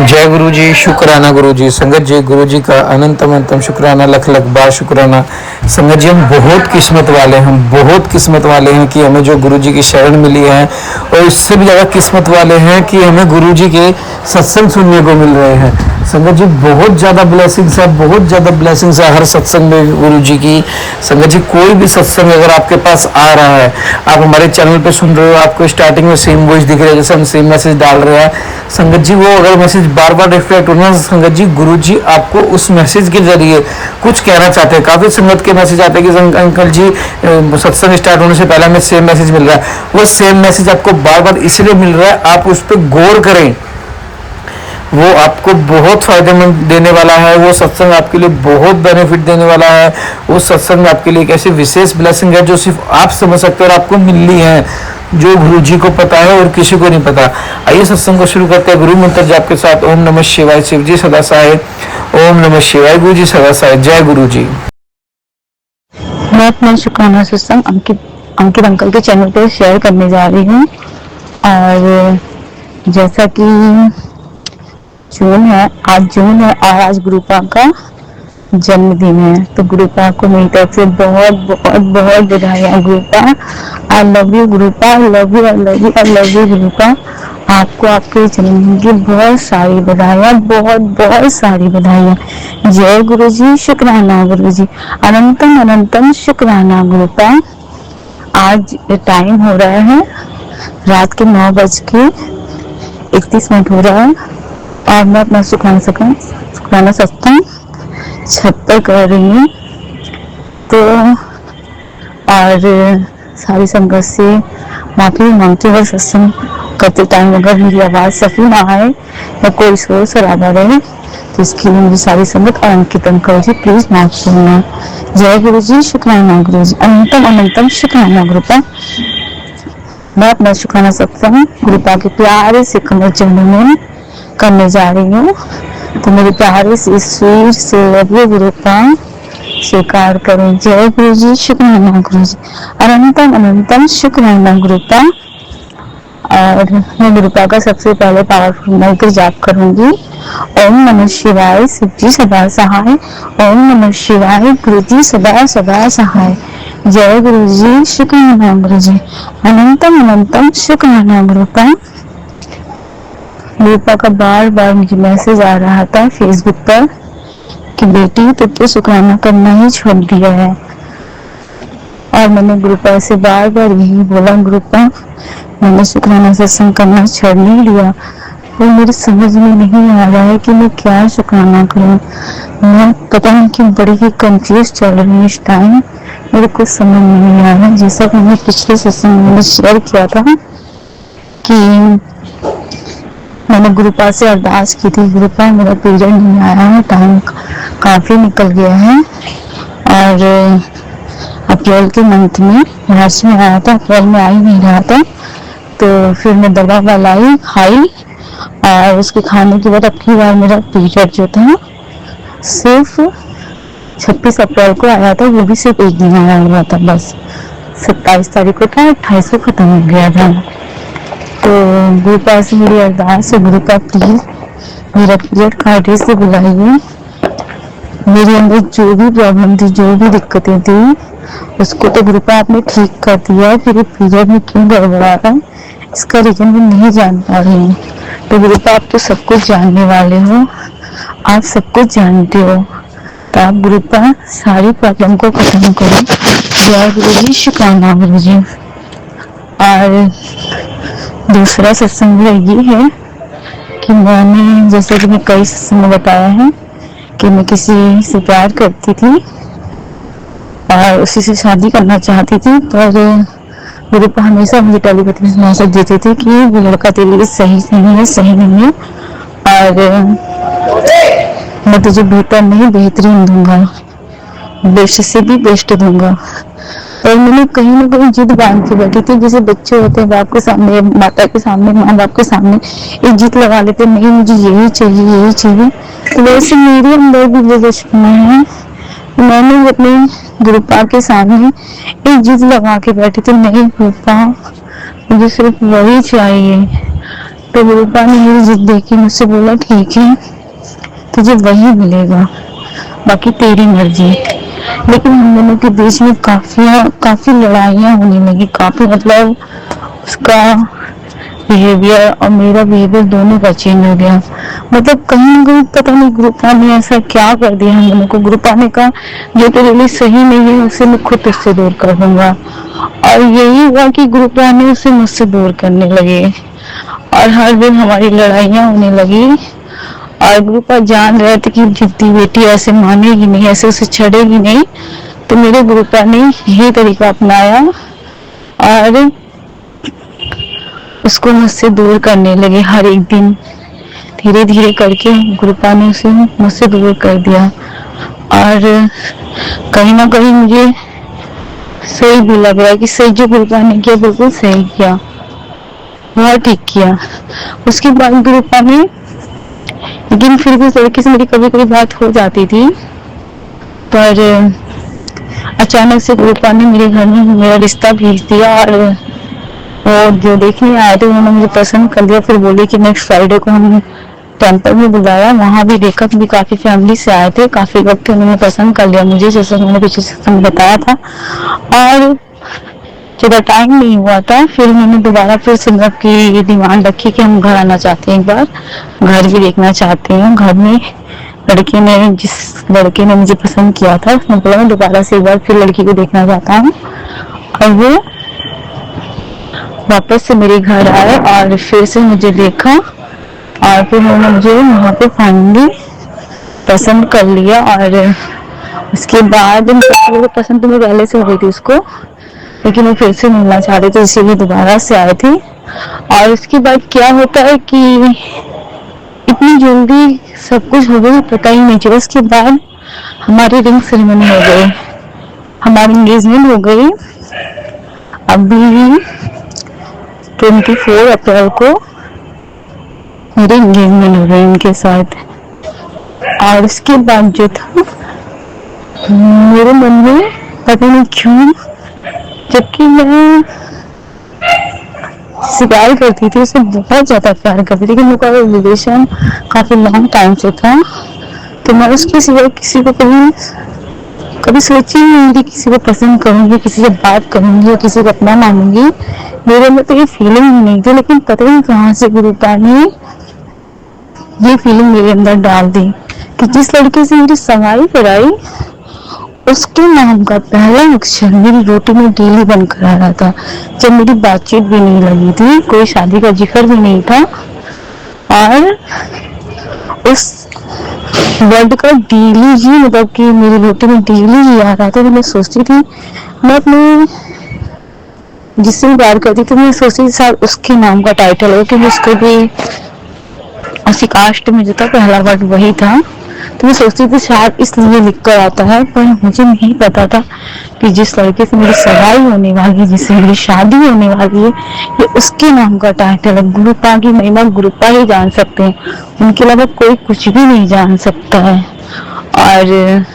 जय गुरु जी, शुक्राना गुरु जी। संगत जी, गुरु जी का अनंतम अनंतम शुक्राना, लख लख बार शुक्राना। संगत जी, हम बहुत किस्मत वाले हैं, हम बहुत किस्मत वाले हैं कि हमें जो गुरु जी की शरण मिली है, और इससे भी ज़्यादा किस्मत वाले हैं कि हमें गुरु जी के सत्संग सुनने को मिल रहे हैं। संगत जी, बहुत ज़्यादा ब्लेसिंग्स है, बहुत ज़्यादा ब्लेसिंग्स है हर सत्संग में गुरु जी की। संगत जी, कोई भी सत्संग अगर आपके पास आ रहा है, आप हमारे चैनल पे सुन रहे हो, आपको स्टार्टिंग में सेम वॉइस दिख रहा है, जैसे हम सेम मैसेज डाल रहे हैं, संगत जी वो अगर मैसेज बार बार रिफ्लेक्ट होना, संगत जी गुरु जी आपको उस मैसेज के जरिए कुछ कहना चाहते हैं। काफ़ी संगत के मैसेज आते हैं कि अंकल जी सत्संग स्टार्ट होने से पहले हमें सेम मैसेज मिल रहा है। वो सेम मैसेज आपको बार बार इसलिए मिल रहा है, आप उस पर गौर करें, वो आपको बहुत फायदेमंद देने वाला है। वो सत्संग आपके लिए बहुत बेनिफिट देने वाला है। वो सत्संग में आपके लिए एक ऐसी विशेष ब्लेसिंग है जो सिर्फ आप समझ सकते हो और आपको मिलनी है, जो गुरु जी को पता है और किसी को नहीं पता। आइए सत्संग को शुरू करते हैं गुरु मंत्र जाप के साथ। ओम नमः शिवाय। शिव जी सदा सहाय। ओम नमः शिवाय। गुरु जी सदा सहाय। जय गुरु जी। मैं अपना शुक्राना सत्संग अंकित अंकल के चैनल पे शेयर करने जा रही हूँ। और जैसा कि जून है, आज जून है और आज गुरुपा का जन्मदिन है, तो गुरुपा को मेरी तरफ से बहुत बहुत बहुत बधाई। Guruppa, I love you Guruppa, I love you, I love you, I love you Guruppa. आपको आपके जन्मदिन की बहुत सारी बधाइयाँ, बहुत बहुत सारी बधाइयाँ। जय गुरु जी, शुक्राना गुरु जी, अनंतम अनंतम शुक्राना गुरुपा। आज टाइम हो रहा है रात के 9:31 हो रहा है और मैं अपना शुक्राना सत्संग छत पर कर रही हूँ। तो और सारी संगत से माफी मांगती हूँ, सत्संग करते टाइम अगर मेरी आवाज सफी ना आए या कोई शोर शराबा रहे तो इसके लिए मुझे सारी संगत और अंकित अंकल जी प्लीज माफ करना। जय गुरु जी, शुक्राना गुरु जी, अनंतम अनंतम शुक्राना गुरुपा। मैं अपना शुक्राना सत्संग गुरुपा के प्यारे से कमल चरणों में करने जा रही हूँ। तो मेरे प्यारे से ईश्वर से लव गुरुपा स्वीकार करें। जय गुरु जी, शुक्राना गुरु जी, अनंतम अनंतम शुक्राना गुरुपा। और मैं गुरुपा का सबसे पहले पावरफुल मंत्र जाप करूंगी। ओम नमः शिवाय, शिव जी सदा सहाय। ओम नमः शिवाय, गुरु जी सदा सदा सहाय। जय गुरु जी, शुक्राना गुरु जी, अनंतम अनंतम शुक्राना गुरुपा। गुरुपा का बार बार मुझे मैसेज आ रहा था फेसबुक पर कि बेटी तुम तो शुक्राना करना ही छोड़ दिया है। और मैंने गुरुपा से बार बार यही बोला, गुरुपा मैंने शुक्राना सत्संग करना छोड़ नहीं दिया, वो मेरी समझ में नहीं आ रहा है कि मैं क्या शुक्राना करूं। मैं पता नहीं क्यों बड़ी ही कंफ्यूज चल रही हूँ इस टाइम, मेरे कुछ समझ नहीं आ रहा। जैसा कि मैंने पिछले सत्संग में शेयर किया था कि मैंने गुरुपा से अरदास की थी, गुरुपा मेरा पीरियड नहीं आया है, टाइम काफी निकल गया है। और अप्रैल के मंथ में, मार्च में आया था, अप्रैल में आ ही नहीं रहा था। तो फिर मैं दवा लाई खाई और उसके खाने के बाद अगली बार मेरा पीरियड जो था सिर्फ 26 अप्रैल को आया था, वो भी सिर्फ एक दिन आया हुआ था, बस 27 तारीख को था, 28 को खत्म हो गया था। तो गुरुपा से मेरी अरदास है, गुरुपा प्लीज मेरा पीरियड कायदे से बुलाइए। मेरे अंदर जो भी प्रॉब्लम थी, जो भी दिक्कतें थी, उसको तो गुरुपा आपने ठीक कर दिया है, फिर पीरियड में क्यों गड़बड़ा रहा है इसका रीजन मैं नहीं जान पा रही हूँ। तो गुरुपा आप तो सब कुछ जानने वाले हो, आप सब कुछ जानते हो, तो आप गुरुपा सारी प्रॉब्लम को खत्म करो। जय गुरु जी, शुक्राना गुरु जी। और दूसरा सत्संग ये है कि मैंने, जैसे कि मैं कई सत्संग में बताया है कि मैं किसी से प्यार करती थी और उसी से शादी करना चाहती थी, पर गुरुपा हमेशा मुझे टेलीपैथी से मैसेज देते थे कि वो लड़का तेरे लिए सही नहीं है, सही नहीं है, और मैं तुझे बेहतर नहीं बेहतरीन दूंगा, बेस्ट से भी बेस्ट दूंगा। और मैंने कहीं ना कहीं जिद बांध के बैठी थी, जैसे बच्चे होते हैं बाप के सामने, माता के सामने, माँ बाप के सामने एक जिद लगा लेते, नहीं मुझे यही चाहिए यही चाहिए। तो वैसे मेरे अंदर भी वो दुश्मन है, मैंने अपने गुरुपा के सामने एक जिद लगा के बैठी थी, नहीं गुरुपा मुझे सिर्फ वही चाहिए। तो रूपा ने मेरी जिद देखी, मुझसे बोला ठीक है तुझे वही मिलेगा, बाकी तेरी मर्जी। लेकिन हम दोनों के बीच में काफी लड़ाइयाँ होने लगी, काफी मतलब उसका बिहेवियर और मेरा बिहेवियर दोनों का चेंज हो गया। मतलब कहीं ना कहीं पता नहीं ग्रुपा ने ऐसा क्या कर दिया हम दोनों को। ग्रुपा ने कहा जो तेरे लिए सही नहीं है उसे मैं खुद उससे दूर कर दूंगा, और यही हुआ कि ग्रुपा ने उसे मुझसे दूर करने लगे और हर दिन हमारी लड़ाइयाँ होने लगी। और ग्रुपा जान रहे थे कि जिद्दी बेटी ऐसे मानेगी नहीं, ऐसे उसे छड़ेगी नहीं, तो मेरे ग्रुपा ने यही तरीका अपनाया और उसको मुझसे दूर करने लगे। हर एक दिन धीरे धीरे करके ग्रुपा ने उसे मुझसे दूर कर दिया, और कहीं ना कहीं मुझे सही भी लग रहा है कि सही जो ग्रुपा ने किया बिल्कुल सही किया, बहुत ठीक किया। उसके बाद ग्रुपा ने, लेकिन फिर भी उस लड़के से मेरी कभी कभी बात हो जाती थी, पर अचानक से ग्रुपा ने मेरे घर में मेरा रिश्ता भेज दिया, और जो देखने आए थे उन्होंने मुझे पसंद कर लिया। फिर बोले कि नेक्स्ट फ्राइडे को हम टेम्पल में बुलाया, वहां भी देखा कि भी काफी फैमिली से आए थे, काफी लोग थे, उन्होंने पसंद कर लिया मुझे, जैसे मैंने पिछले सत्संग में बताया था। और ज्यादा टाइम नहीं हुआ था, फिर उन्होंने दोबारा फिर से मतलब की डिमांड रखी कि हम घर आना चाहते हैं, एक बार घर भी देखना चाहते हैं। घर में जिस लड़के ने मुझे पसंद किया था उसने बोला मैं दोबारा से एक बार फिर लड़की को देखना चाहता हूँ, और वो वापस से मेरे घर आए और फिर से मुझे देखा, और फिर उन्होंने मुझे वहाँ पे फाइनली पसंद कर लिया। और उसके बाद पसंद तो मैं पहले से हो गई थी उसको, लेकिन वो फिर से मिलना चाह रहे थे, इसीलिए दोबारा से आए थे। और उसके बाद क्या होता है कि इतनी जल्दी सब कुछ हो गया पता ही नहीं चला। उसके बाद हमारी रिंग सेरेमनी हो गई, हमारी एंगेजमेंट हो गई। अभी 24 अप्रैल को मेरी एंगेजमेंट हो गई उनके साथ। और उसके बाद जो था मेरे मन में पता नहीं क्यों, जबकि मैं जिसे प्यार करती थी उसे बहुत ज्यादा प्यार करती थी, लेकिन मेरा रिलेशन काफी लॉन्ग टाइम से था, तो मैं उसके सिवा किसी को कभी सोची नहीं थी किसी को पसंद करूंगी, किसी से बात करूंगी या किसी को अपना मानूंगी। मेरे में तो ये फीलिंग ही नहीं थी, लेकिन पता नहीं कहाँ से गुरुपा ने ये फीलिंग मेरे अंदर डाल दी कि जिस लड़के से मेरी सगाई कराई उसके नाम का पहला अक्षर मेरी रोटी में डेली बनकर आ रहा था। जब मेरी बातचीत भी नहीं लगी थी, कोई शादी का जिक्र भी नहीं था, और उस वर्ड का डेली ही मतलब कि मेरी रोटी में डेली ही आ रहा था। तो मैं सोचती थी, मैं अपने जिससे भी प्यार करती थी मैं सोचती थी शायद उसके नाम का टाइटल हो, क्योंकि उसको भी उसी कास्ट में जो था पहला वर्ड वही था, तो मैं सोचती थी शायद इसलिए लिख कर आता है। पर मुझे नहीं पता था कि जिस लड़के से मेरी सगाई होने वाली है, जिससे मेरी शादी होने वाली है, ये उसके नाम का टाइटल है। गुरुपा की महिमा गुरुपा ही जान सकते हैं, उनके अलावा कोई कुछ भी नहीं जान सकता है। और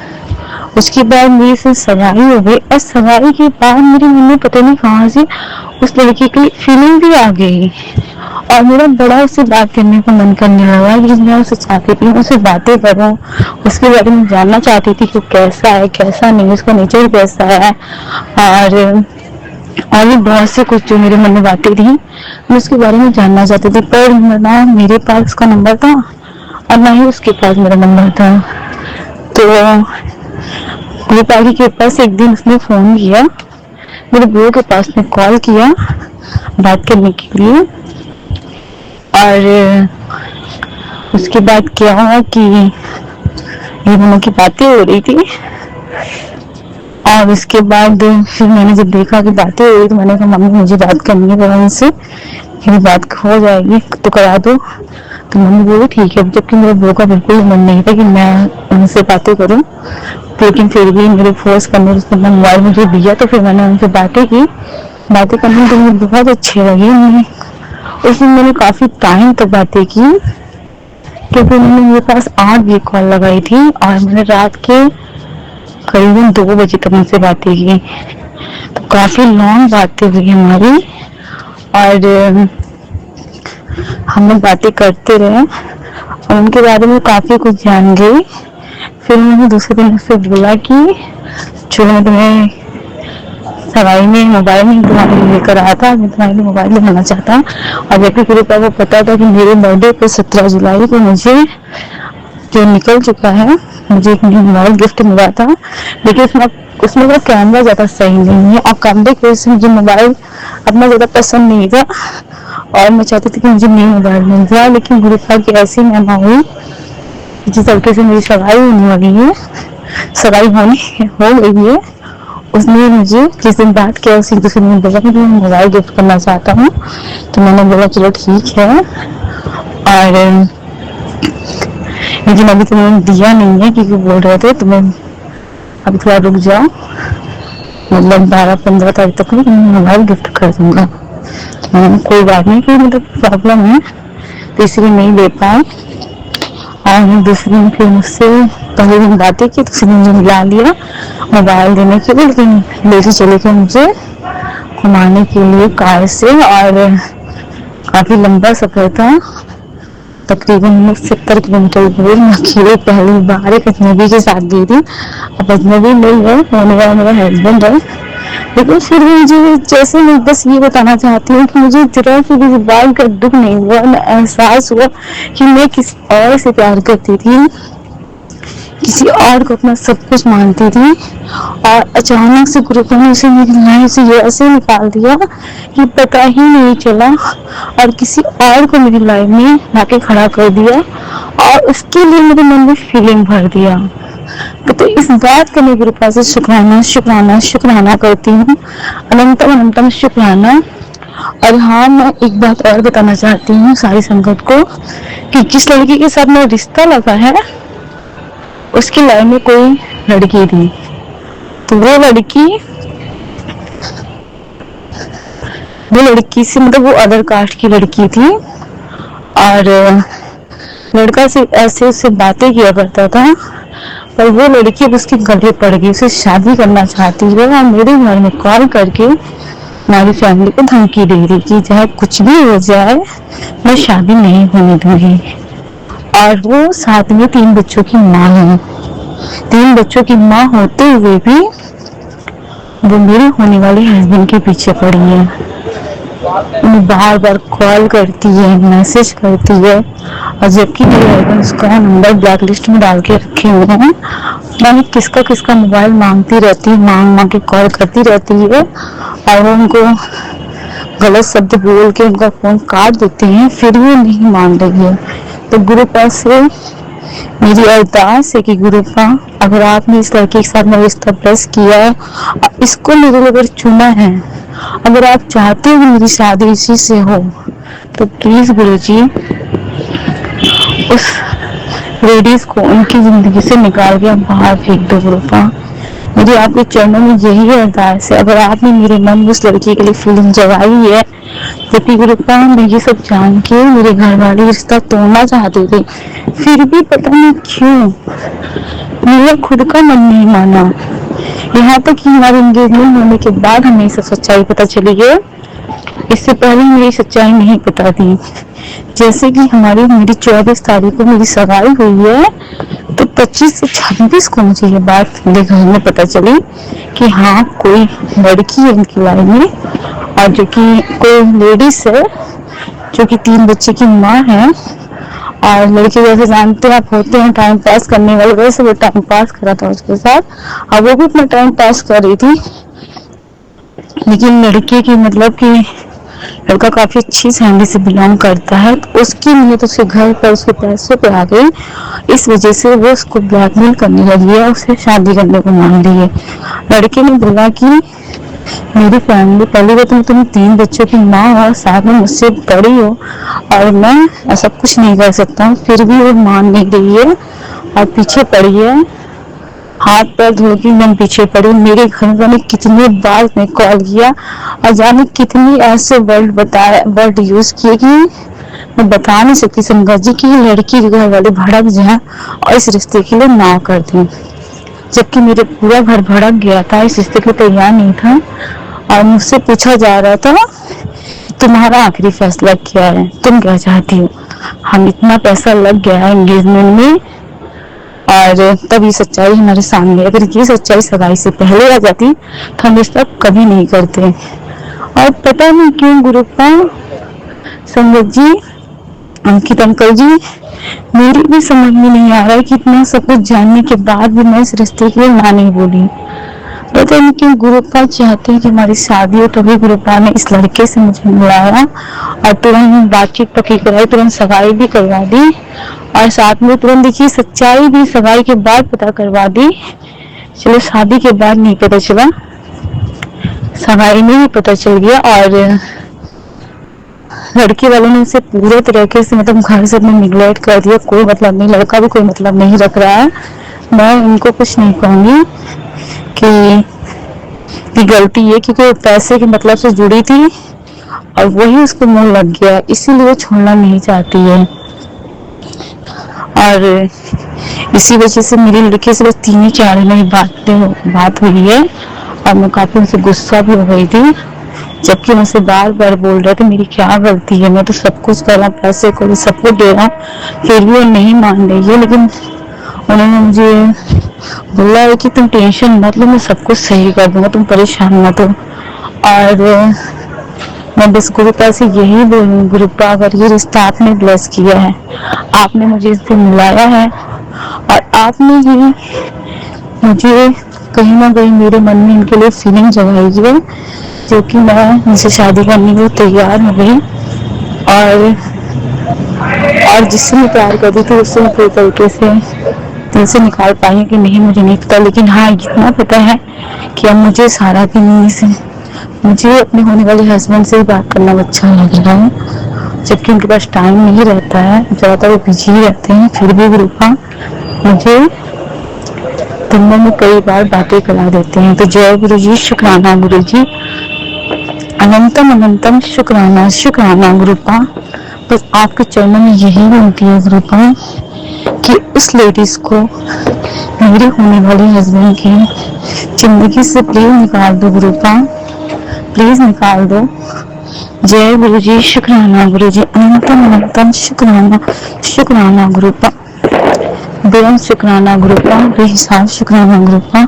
उसके बाद मेरी से सगाई हो गई, और सगाई के बाद मेरे मन में पता नहीं कहाँ से उस लड़की की फीलिंग भी आ गई, और मेरा बड़ा उससे बात करने का मन करने लगा कि मैं उससे चाहती थी उससे बातें करूं, उसके बारे में जानना चाहती थी कि कैसा है कैसा नहीं, उसका नेचर कैसा है, और भी बहुत से कुछ जो मेरे मन में बातें थी मैं उसके बारे में जानना चाहती थी। पर ना मेरे पास उसका नंबर था और ना ही उसके पास मेरा नंबर था। तो गुरुपाल के पास एक दिन उसने फोन किया, मेरे ब्रो के पास में कॉल किया बात करने के लिए, और उसके बाद क्या हुआ कि ये दोनों की बातें हो रही थी, और उसके बाद फिर मैंने जब देखा कि बातें हो रही तो मैंने कहा मम्मी मुझे बात करनी है उनसे, मेरी बात हो जाएगी तो करा दो। तो मम्मी बोली ठीक है, जबकि मेरे ब्रो का बिल्कुल मन नहीं था कि मैं उनसे बातें करूं, लेकिन फिर भी मेरे फोर्स करने उसने अपना मोबाइल मुझे दिया, तो फिर मैंने उनसे बातें की। बातें करने तो मुझे बहुत अच्छे लगे उन्हें। उस दिन मैंने काफी टाइम तक बातें की, क्योंकि उन्होंने मेरे पास 8 बजे कॉल लगाई थी और मैंने रात के करीबन 2 बजे तक उनसे बातें की, तो काफी लॉन्ग बातें हुई हमारी। और हम लोग बातें करते रहे और उनके बारे में काफ़ी कुछ जान गई। फिर उन्होंने दूसरे दिन मुझसे बोला कि जो मैं तुम्हें सगाई में मोबाइल नहीं तुम्हारे लिए लेकर आया था, मैं तुम्हारे लिए मोबाइल लेना चाहता हूँ। और जबकि पूरे को पता था कि मेरे बर्थडे पे 17 जुलाई को मुझे जो निकल चुका है, मुझे एक न्यू मोबाइल गिफ्ट मिला था, लेकिन उसमें का कैमरा ज़्यादा सही नहीं है और कैमरे की वजह से मुझे मोबाइल अपना ज़्यादा पसंद नहीं था और मैं चाहती थी कि मुझे न्यू मोबाइल मिल जाए। लेकिन गुरु की ऐसी महिमा हुई जिस तरीके से मेरी सगाई होने वाली है, सगाई हो गई है। उसने मुझे जिस दिन बात किया उसी दूसरे दिन बोला कि मैं मोबाइल गिफ्ट करना चाहता हूँ। तो मैंने बोला चलो ठीक है, और लेकिन अभी तो मैंने दिया नहीं है क्योंकि बोल रहे थे तुम्हें अभी थोड़ा रुक जाओ, मतलब 12-15 तारीख तक मैं मोबाइल गिफ्ट कर दूंगा। कोई बात नहीं, कोई मतलब प्रॉब्लम है तो इसलिए नहीं दे पाए। और दूसरे दिन फिर मुझसे पहले दिन बातें की, दूसरे दिन मुझे मिला लिया मोबाइल देने के लिए, लेकिन लेके चले गए मुझे घुमाने के लिए कार से। और काफी लंबा सफर था, तकरीबन 70 किलोमीटर दूर। मैं अकेले पहली बार एक अजनबी के साथ गई थी। अब अजनबी नहीं है, होने वाला मेरा हस्बैंड है, लेकिन फिर भी मुझे जैसे मैं बस ये बताना चाहती हूँ कि मुझे जरा से किसी बात का दुख नहीं हुआ, न एहसास हुआ कि मैं किसी और से प्यार करती थी, किसी और को अपना सब कुछ मानती थी, और अचानक से गुरु ने उसे मेरी लाइफ से ऐसे निकाल दिया कि पता ही नहीं चला, और किसी और को मेरी लाइफ में लाके खड़ा कर दिया और उसके लिए मेरे मन में फीलिंग भर दिया। तो इस बात का मैं गुरु पास से शुक्राना शुक्राना शुक्राना करती हूँ, अनंतम अनंतम शुक्राना। और हाँ, मैं एक बात और बताना चाहती हूँ सारी संगत को कि जिस लड़की के साथ मेरा रिश्ता लगा है उसकी लाइफ में कोई लड़की थी, तो वो लड़की से मतलब वो अदर कास्ट की लड़की थी, और लड़का से ऐसे उससे बातें किया करता था, पर वो लड़की अब उसके गले पड़ गई, उसे शादी करना चाहती है और मेरे घर में कॉल करके हमारी फैमिली को धमकी दे रही कि चाहे कुछ भी हो जाए मैं शादी नहीं होने दूंगी। और वो साथ में 3 बच्चों की माँ है। 3 बच्चों की माँ होते हुए भी वो मेरे होने वाले हस्बैंड के पीछे पड़ी है। उन्हें बार बार कॉल करती है, मैसेज करती है, और जबकि मेरे हस्बैंड उसका नंबर ब्लैक लिस्ट में डाल के रखे हुए हैं। मैंने किसका किसका मोबाइल मांगती रहती है, मांग के कॉल करती रहती है, और वो उनको गलत शब्द बोल के उनका फोन काट देते हैं, फिर भी नहीं मान रही है। तो गुरु पास से मेरी अरदास है कि गुरु का अगर आपने इस लड़के के साथ मेरा रिश्ता ब्लेस किया है, इसको मेरे लिए अगर चुना है, अगर आप चाहते हो मेरी शादी इसी से हो, तो प्लीज गुरु जी उस लेडीज को उनकी जिंदगी से निकाल के बाहर फेंक दो। गुरु का मेरी आपके चरणों में यही अरदास है। अगर आपने मेरे मन में उस लड़की के लिए फीलिंग जगाई है, जबकि गुरु का मैं ये सब जान के मेरे घर वाले रिश्ता तोड़ना चाहते थे, फिर भी पता नहीं क्यों मेरा खुद का मन नहीं माना। यहाँ तक कि हमारे एंगेजमेंट होने के बाद हमें सब सच्चाई पता चली है, इससे पहले मेरी सच्चाई नहीं पता थी। जैसे कि मेरी 24 तारीख को मेरी सगाई हुई है, तो 25 से 26 को मुझे ये बात मेरे घर में पता चली कि हाँ कोई लड़की है इनकी लाइफ में, और जो कि कोई लेडीज है जो कि 3 बच्चे की माँ है। और लड़के जैसे जानते हैं आप होते हैं टाइम पास करने वाले, वैसे वो टाइम पास करा था उसके साथ, और वो भी अपना टाइम पास कर रही थी। लेकिन लड़के की मतलब कि लड़का काफी अच्छी फैमिली से बिलोंग करता है, तो उसकी नीयत उसके घर पर उसके पैसों पे आ गई, इस वजह से वो उसको ब्लैकमेल करने लगी है, उसे शादी करने को मान रही है। लड़के ने बोला कि मेरी फैमिली पहले तो तुम 3 बच्चों की माँ हो, साथ में मुझसे बड़ी हो, और मैं ऐसा कुछ नहीं कर सकता हूँ, फिर भी वो मान नहीं रही है और पीछे पड़ी है, हाथ पैर धो के मैं पीछे पड़ी। मेरे घर वाले कितने बार मैं कॉल किया और जाने कितनी ऐसे वर्ड यूज किए कि मैं बता नहीं सकती संगत जी की लड़की के घर वाले भड़क जाए और इस रिश्ते के लिए ना कर दें, जबकि मेरे पूरा घर भड़क गया था, इस रिश्ते के तैयार नहीं था। और मुझसे पूछा जा रहा था तुम्हारा आखिरी फैसला क्या है, तुम क्या चाहती हो। हम इतना पैसा लग गया है एंगेजमेंट में और तब ये सच्चाई हमारे सामने, अगर ये सच्चाई सगाई से पहले आ जाती तो हम इस सब कभी नहीं करते। और पता नहीं क्यों गुरुपा, संगत जी, अंकित अंकल जी, मेरी भी समझ में नहीं आ रहा है कि इतना सब कुछ जानने के बाद भी मैं इस रिश्ते के लिए ना नहीं बोली। पता नहीं क्यों गुरुपा चाहते हैं कि हमारी शादी हो, तभी गुरुपा ने इस लड़के से मुझे मिलाया और तुरंत बातचीत पक्की कराई, तुरंत सगाई भी करवा दी और साथ में तुरंत देखिए सच्चाई भी सगाई के बाद पता करवा दी। चलो शादी के बाद नहीं पता चला, सगाई में ही पता चल गया और लड़के वालों ने उसे पूरे तरीके से मतलब घर से अपने निगलेक्ट कर दिया, कोई मतलब नहीं, लड़का भी कोई मतलब नहीं रख रहा है। मैं उनको कुछ नहीं कहूंगी कि गलती है, क्योंकि वो पैसे के मतलब से जुड़ी थी और वही उसको मुंह लग गया, इसीलिए वो छोड़ना नहीं चाहती है। और इसी वजह से मेरी लड़की से बस 3-4 दिन बात हुई है और मैं काफी उनसे गुस्सा भी हो गई थी, जबकि मुझसे बार बार बोल रहे थे मेरी क्या गलती है, मैं तो सब कुछ कर रहा हूँ, पैसे को भी सब कुछ दे रहा हूँ, फिर भी वो नहीं मान रही है। लेकिन उन्होंने मुझे बोला है कि तुम टेंशन मत लो, मैं सब कुछ सही कर दूंगा, तुम परेशान मत हो। और मैं बस गुरुपा से यही बोलूँ, गुरुपा अगर ये रिश्ता आपने ब्लेस किया है, आपने मुझे इससे मिलाया है और आपने ही मुझे कहीं ना कहीं मेरे मन में इनके लिए फीलिंग जगाई है, जो कि मैं इनसे शादी करने के लिए तैयार हो गई। और जिससे मैं प्यार करती थी उससे मैं पूरी तरीके से दिल से निकाल पाई कि नहीं, मुझे नहीं पता। लेकिन हाँ इतना पता है कि अब मुझे सारा दिन से मुझे अपने होने वाले हस्बैंड से ही बात करना अच्छा लग रहा है, जबकि उनके पास टाइम नहीं रहता है, ज़्यादातर वो बिजी रहते हैं। फिर भी रूपा मुझे दिन में कई बार बातें करा देते हैं। तो जय गुरु जी, शुक्राना गुरु जी, अनंतम अनंतम शुक्राना शुक्राना गुरुपा। बस आपके चरणों में यही विनती है गुरुपा कि उस लेडीज को मेरे होने वाले हस्बैंड की जिंदगी से प्लीज निकाल दो गुरुपा, प्लीज निकाल दो। जय गुरु जी, शुक्राना गुरु जी, अनंतम अनंतम शुक्राना शुक्राना गुरुपा, बेहद शुक्राना गुरुपा, बेहिसाब शुक्राना गुरुपा।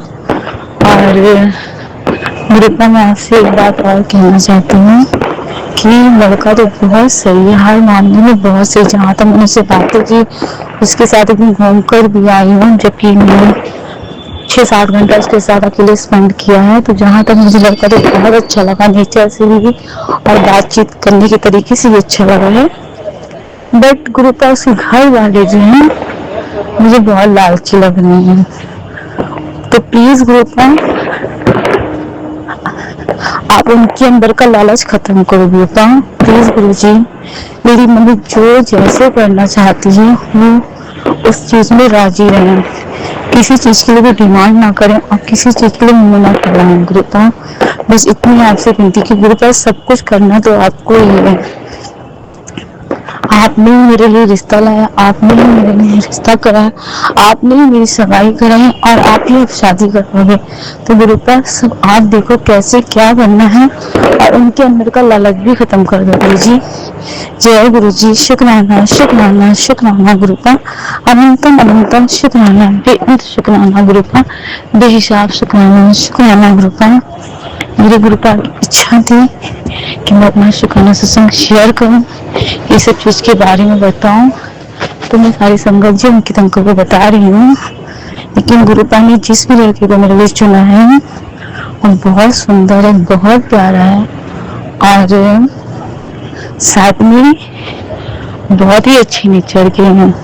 और गुरुपा मैं आपसे एक बात और कहना चाहती हूँ कि लड़का तो बहुत सही है, हर मामले में बहुत सही। जहाँ तक मैंने उससे बातें की, उसके साथ एक दिन घूम कर भी आई हूँ, जबकि मैंने 6-7 घंटा उसके साथ अकेले स्पेंड किया है। तो जहाँ तक मुझे लड़का तो बहुत अच्छा लगा, नेचर से भी और बातचीत करने के तरीके से भी अच्छा लगा है। बट गुरुपा उसके घर वाले जो हैं मुझे बहुत लालची लग रहे हैं। तो प्लीज गुरुपा आप उनके अंदर का लालच खत्म करो गुरुपा, प्लीज गुरु जी। मेरी मम्मी जो जैसे करना चाहती है वो उस चीज में राजी रहें, किसी चीज के लिए भी डिमांड ना करें और किसी चीज के लिए मुंह ना फैलाएं गुरुपा। बस इतनी आपसे विनती की गुरुपा, सब कुछ करना तो आपको ही है। आपने ही मेरे लिए रिश्ता लाया, आपने ही मेरे लिए रिश्ता कराया, आपने ही मेरी सगाई कराई और आप ही अब शादी करवाओगे। तो गुरुपा सब आप देखो कैसे क्या करना है और उनके अंदर का लालच भी खत्म कर दो गुरु जी। जय गुरु जी, शुक्राना शुक्राना शुक्राना गुरुपा, अनंतम अनंतम शुक्राना, बेअंत शुक्राना गुरुपा, बेहिसाब शुक्राना शुक्राना गुरुपा। मेरे गुरुपा की इच्छा थी कि मैं अपना शुक्राना सत्संग शेयर करूं, ये सब चीज के बारे में बताऊं, तो मैं सारी संगत जी उनकी तंकों को बता रही हूँ। लेकिन गुरुपा ने जिस भी लड़के को मेरे लिए चुना है वो बहुत सुंदर है, बहुत प्यारा है और साथ में बहुत ही अच्छी नेचर के हैं।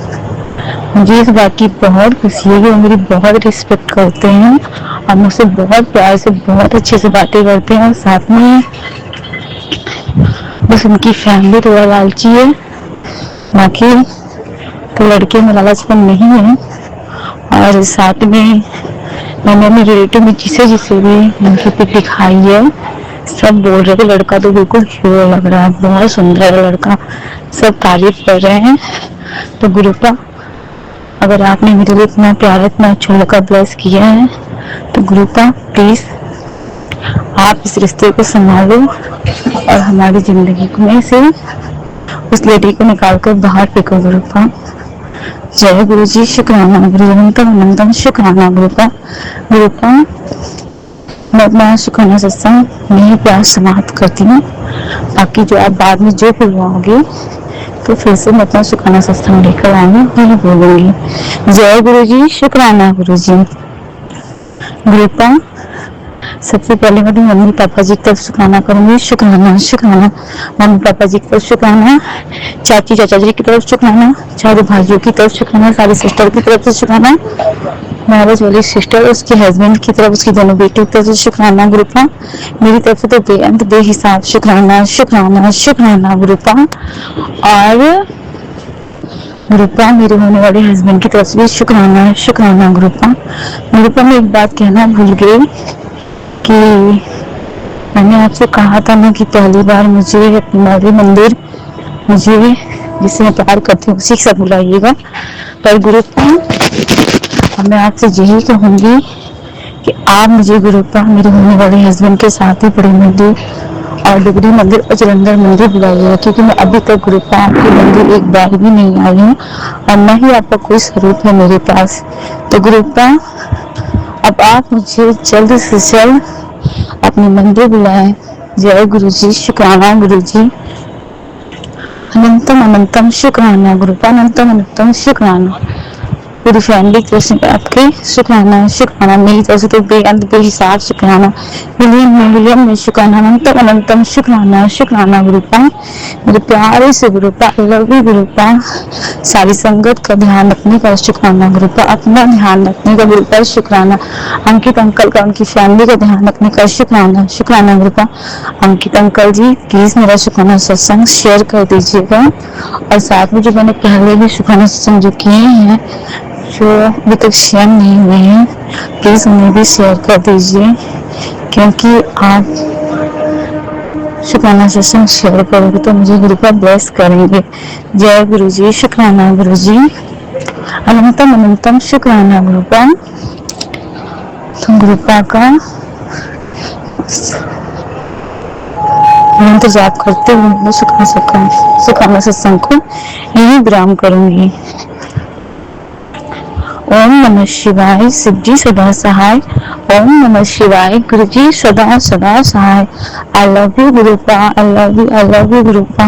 मुझे इस बात की बहुत खुशी है कि वो मेरी बहुत रिस्पेक्ट करते हैं और मुझसे बहुत प्यार से बहुत अच्छे से बातें करते हैं। और साथ में बस उनकी फैमिली थोड़ा लालची है, बाकी तो लड़के में लालचपन नहीं है। और साथ में मैंने अपने रिलेटिव में जिसे जिसे भी उनकी पिक दिखाई है, सब बोल रहे थे लड़का तो बिल्कुल हीरो लग रहा है, बहुत सुंदर है लड़का, सब तारीफ कर रहे हैं। तो गुरुपा अगर आपने मेरे लिए इतना प्यार इतना अच्छा लड़का ब्लेस किया है तो गुरुपा प्लीज आप इस रिश्ते को संभालो और हमारी जिंदगी में से उस लेडी को निकाल कर बाहर फेंको गुरुपा। जय गुरु जी, शुक्राना गुरु जी, अनंतम अनंतम शुक्राना गुरुपा। गुरुपा, मैं अपना शुक्राना सत्संग नहीं प्यार समाप्त करती हूँ, बाकी जो आप बाद में जो बुलवाओगे तो फिर से मैं अपना शुक्राना सत्संग लेकर आऊंगी, नहीं बोलूंगी। जय गुरु जी, शुक्राना गुरु जी। गुरुपा, सबसे पहले मैं मम्मी पापा जी की तरफ शुक्राना करूंगी। शुक्राना शुक्राना मम्मी पापा जी की तरफ शुक्राना, चाची चाचा जी की तरफ शुक्राना, चारों भाइयों की तरफ शुक्राना, सारी सिस्टर की तरफ से शुक्राना, मैरिज वाली सिस्टर, उसके हस्बैंड की तरफ, उसकी दोनों बेटियों की तरफ से शुक्राना गुरुपा। मेरी तरफ से तो बेअंत बेहिसाब शुक्राना शुक्राना शुक्राना गुरुपा। और गुरुपा, मेरे होने वाले हस्बैंड की तरफ से भी शुक्राना शुक्राना गुरुपा। गुरुपा, मैं एक बात कहना भूल गई कि मैंने आपसे कहा था ना कि पहली बार मुझे हमारे मंदिर, मुझे जिसे मैं प्यार करती हूँ उसी के साथ बुलाइएगा। पर गुरुपा, अब मैं आपसे यही कहूंगी कि आप मुझे गुरुपा मेरे होने वाले हस्बैंड के साथ ही बड़े मंदिर और डिगरी मंदिर और जलंधर मंदिर बुलाइएगा, क्योंकि मैं अभी तक गुरुपा आपके मंदिर एक बार भी नहीं आई हूँ और न ही आपका कोई स्वरूप है मेरे पास। तो गुरुपा, अब आप मुझे जल्द से जल्द अपने मंदिर बुलाएं। जय गुरु जी, शुक्राना गुरु जी, अनंतम अनंतम शुक्राना गुरुपा, अनंतम अनंतम शुक्राना। पूरी फैमिली की तरफ से आपके शुक्राना शुक्राना, मेरी तरफ से तो बेअंत बेहिसाब शुक्राना, मिलियन में शुक्राना, अनंतम अनंतम शुक्राना शुक्राना गुरुपा। मेरे प्यारे से गुरुपा, लव यू गुरुपा। सारी संगत का ध्यान रखने का शुक्राना गुरुपा, अपना ध्यान रखने का गुरुपा शुक्राना। अंकित अंकल का, उनकी फैमिली का ध्यान रखने का शुक्राना शुक्राना गुरुपा। अंकित अंकल जी, प्लीज मेरा शुक्राना सत्संग शेयर कर दीजिएगा, और साथ में जो मैंने पहले भी शुक्राना सत्संग जो किए हैं जो अभी तक शेयर नहीं हुए हैं, प्लीज उन्हें भी शेयर कर दीजिए, क्योंकि आप शुक्राना सत्संग शेयर करोगे तो मुझे गुरुपा ब्लेस करेंगे। जय गुरु जी, शुक्राना गुरु जी, अनंतम अनंतम शुक्राना गुरुपा। तो गुरुपा का मंत्र जाप करते हुए मैं शुक्राना सत्संग को यही विराम करूंगी। ओम नमः शिवाय, शिव जी सदा सहाय। ओम नमः शिवाय, गुरु जी सदा सदा सहाय। I love you Guruppa, I love you Guruppa.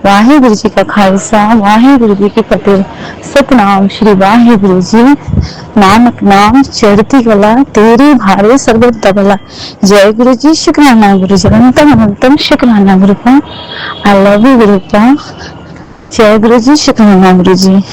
Waheguru ji का खालसा, वाहे गुरु जी की फतेह। सतनाम श्री वाहे गुरु जी। नानक नाम चढ़ती कला, तेरे भारे सर्वत दबला। जय गुरु जी, शुक्राना गुरु जी, अनंतम अनंतम शुक्राना गुरुपा। I love you गुरुपा। जय गुरु जी, शुक्राना गुरु जी।